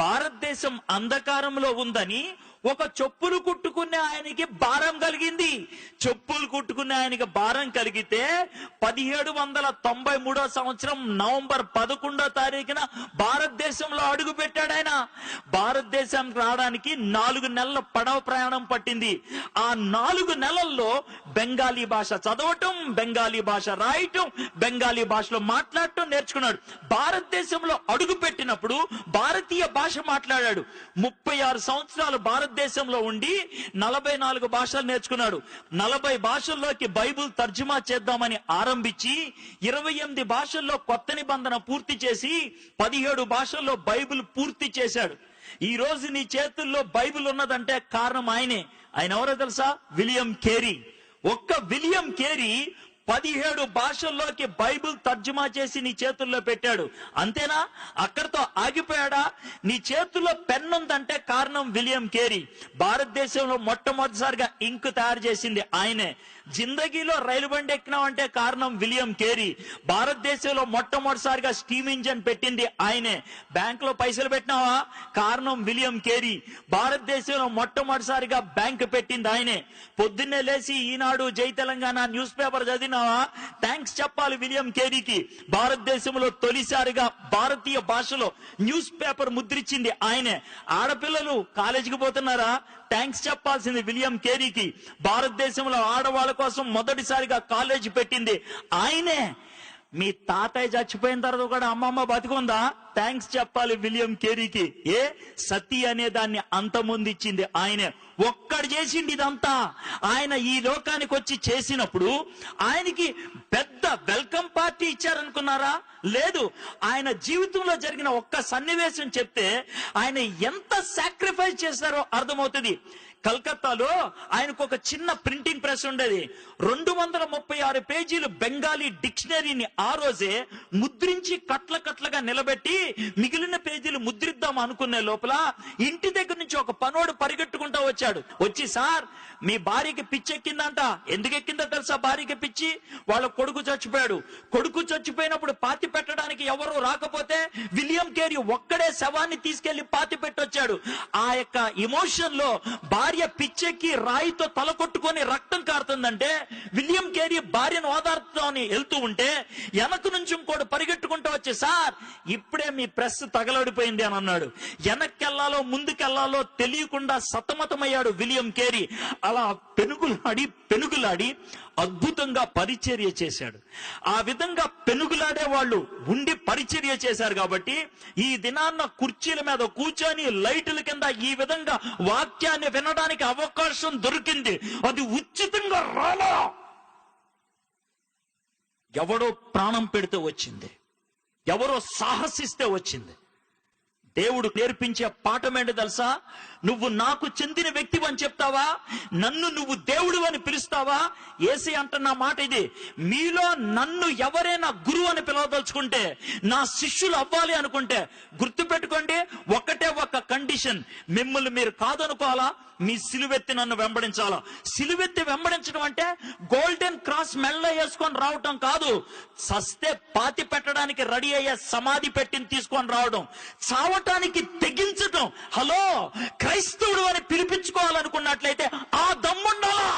భారతదేశం అంధకారంలో ఉందని ఒక చెప్పులు కుట్టుకునే ఆయనకి భారం కలిగింది. చెప్పులు కుట్టుకునే ఆయనకి భారం కలిగితే 1793 సంవత్సరం నవంబర్ 11వ తారీఖున భారతదేశంలో అడుగు పెట్టాడు ఆయన. భారతదేశానికి రావడానికి 4 నెలల పడవ ప్రయాణం పట్టింది. ఆ 4 నెలల్లో బెంగాలీ భాష చదవటం, బెంగాలీ భాష రాయటం, బెంగాలీ భాషలో మాట్లాడటం నేర్చుకున్నాడు. భారతదేశంలో అడుగు పెట్టినప్పుడు భారతీయ భాష మాట్లాడాడు. 36 సంవత్సరాలు భారతదేశంలో ఉండి 44 భాషలు నేర్చుకున్నాడు. 40 భాషల్లోకి బైబిల్ తర్జుమా చేద్దామని ఆరంభించి 28 భాషల్లో కొత్త నిబంధన పూర్తి చేసి 17 భాషల్లో బైబిల్ పూర్తి చేశాడు. ఈ రోజు నీ చేతుల్లో బైబిల్ ఉన్నదంటే కారణం ఆయనే. ఆయన ఎవరో తెలుసా? William Carey. ఒక్క విలియం కేరీ 17 భాషల్లోకి బైబిల్ తర్జుమా చేసి నీ చేతుల్లో పెట్టాడు. అంతేనా? అక్కడితో ఆగిపోయాడా? నీ చేతుల్లో పెన్ ఉందంటే కారణం విలియం కేరీ. భారతదేశంలో మొట్టమొదటిసారిగా ఇంక్ తయారు చేసింది ఆయనే. జిందగీలో రైలు బండి ఎక్కినావంటే కారణం విలియం కేరీ. భారతదేశంలో మొట్టమొదటిసారిగా స్టీమ్ ఇంజన్ పెట్టింది ఆయనే. బ్యాంకులో పైసలు పెట్టినావా? కారణం విలియం కేరీ. భారతదేశంలో మొట్టమొదటిసారిగా బ్యాంక్ పెట్టింది ఆయనే. పొద్దున్నే లేచి ఈనాడు, జై తెలంగాణ న్యూస్ పేపర్ చదివినావా? థ్యాంక్స్ చెప్పాలి విలియం కేరీకి. భారతదేశంలో తొలిసారిగా భారతీయ భాషలో న్యూస్ పేపర్ ముద్రించింది ఆయనే. ఆడపిల్లలు కాలేజీకి పోతున్నారా? థ్యాంక్స్ చెప్పాల్సింది విలియం కేరీకి. భారతదేశంలో ఆడవాళ్ళ కోసం మొదటిసారిగా కాలేజీ పెట్టింది ఆయనే. మీ తాతయ్య చచ్చిపోయిన తర్వాత కూడా అమ్మమ్మ బతికుందా? థ్యాంక్స్ చెప్పాలి విలియం కేరీకి. సతీ అనే దాన్ని అంతమొందిచ్చింది ఆయనే. ఒక్కడు చేసింది ఇదంతా. ఆయన ఈ లోకానికి వచ్చి చేసినప్పుడు ఆయనకి పెద్ద వెల్కమ్ పార్టీ ఇచ్చారనుకున్నారా? లేదు. ఆయన జీవితంలో జరిగిన ఒక్క సన్నివేశం చెప్తే ఆయన ఎంత సాక్రిఫైస్ చేశారో అర్థమవుతుంది. కలకత్తాలో ఆయనకు ఒక చిన్న ప్రింటింగ్ ప్రెస్ ఉండేది. 236 పేజీలు బెంగాలీ డిక్షనరీని ఆ రోజే ముద్రించి కట్లగా నిలబెట్టి మిగిలిన పేజీలు ముద్రిద్దాం అనుకునే లోపల ఇంటి దగ్గర నుంచి ఒక పనోడు పరిగెట్టుకుంటా వచ్చాడు. వచ్చి, సార్ మీ భార్యకి పిచ్చి ఎక్కిందంట. ఎందుకు ఎక్కిందో తెలుసా భార్యకి పిచ్చి? వాళ్ళ కొడుకు చచ్చిపోయాడు. కొడుకు చచ్చిపోయినప్పుడు పాతి పెట్టడానికి ఎవరు రాకపోతే విలియం కేరీ ఒక్కడే శవాన్ని తీసుకెళ్లి పాతి పెట్టొచ్చాడు. ఆ యొక్క ఎమోషన్ లో భార్య పిచ్చెక్కి రాయితో తల కొట్టుకొని రక్తం కారుతుందంటే విలియం కేరీ భార్యను ఓదార్చుతామని వెళ్తూ ఉంటే వెనక నుంచి ఇంకోటి పరిగెట్టుకుంటూ వచ్చి, సార్ ఇప్పుడే మీ ప్రెస్ తగలడిపోయింది అని అన్నాడు. వెనక్కెళ్లాలో ముందుకెళ్లాలో తెలియకుండా సతమతమయ్యాడు విలియం కేరీ. అలా పెనుగులాడి అద్భుతంగా పరిచర్య చేశాడు. ఆ విధంగా పెనుగులాడే వాళ్ళు ఉండి పరిచర్య చేశారు కాబట్టి ఈ దినాన్న కుర్చీల మీద కూర్చొని లైటుల కింద ఈ విధంగా వాక్యాన్ని వినడానికి అవకాశం దొరికింది. అది ఉచితంగా రాలా. ఎవడో ప్రాణం పెడితే వచ్చింది, ఎవరో సాహసిస్తే వచ్చింది. దేవుడు నేర్పించే పాఠం ఏంటి తెలుసా? నువ్వు నాకు చెందిన వ్యక్తివి అని చెప్తావా? నన్ను నువ్వు దేవుడు అని పిలుస్తావా? యేసే అంటున్న మాట ఇది. మీలో నన్ను ఎవరైనా గురువు అని పిలవదలుచుకుంటే, నా శిష్యులు అవ్వాలి అనుకుంటే గుర్తుపెట్టుకోండి, ఒకటే ఒక కండిషన్. మిమ్మల్ని మీరు కాదనుకోవాలా, మీ సిలువెత్తి నన్ను వెంబడించాలా. సిలువెత్తి వెంబడించడం అంటే గోల్డెన్ క్రాస్ మెల్ల వేసుకొని రావటం కాదు. సస్తే పాతి పెట్టడానికి రెడీ అయ్యే సమాధి పెట్టిని తీసుకొని రావడం, చావటానికి తెగించటం. హలో, క్రైస్తవుడు అని పిలిపించుకోవాలనుకున్నట్లయితే ఆ దమ్ముండాలా.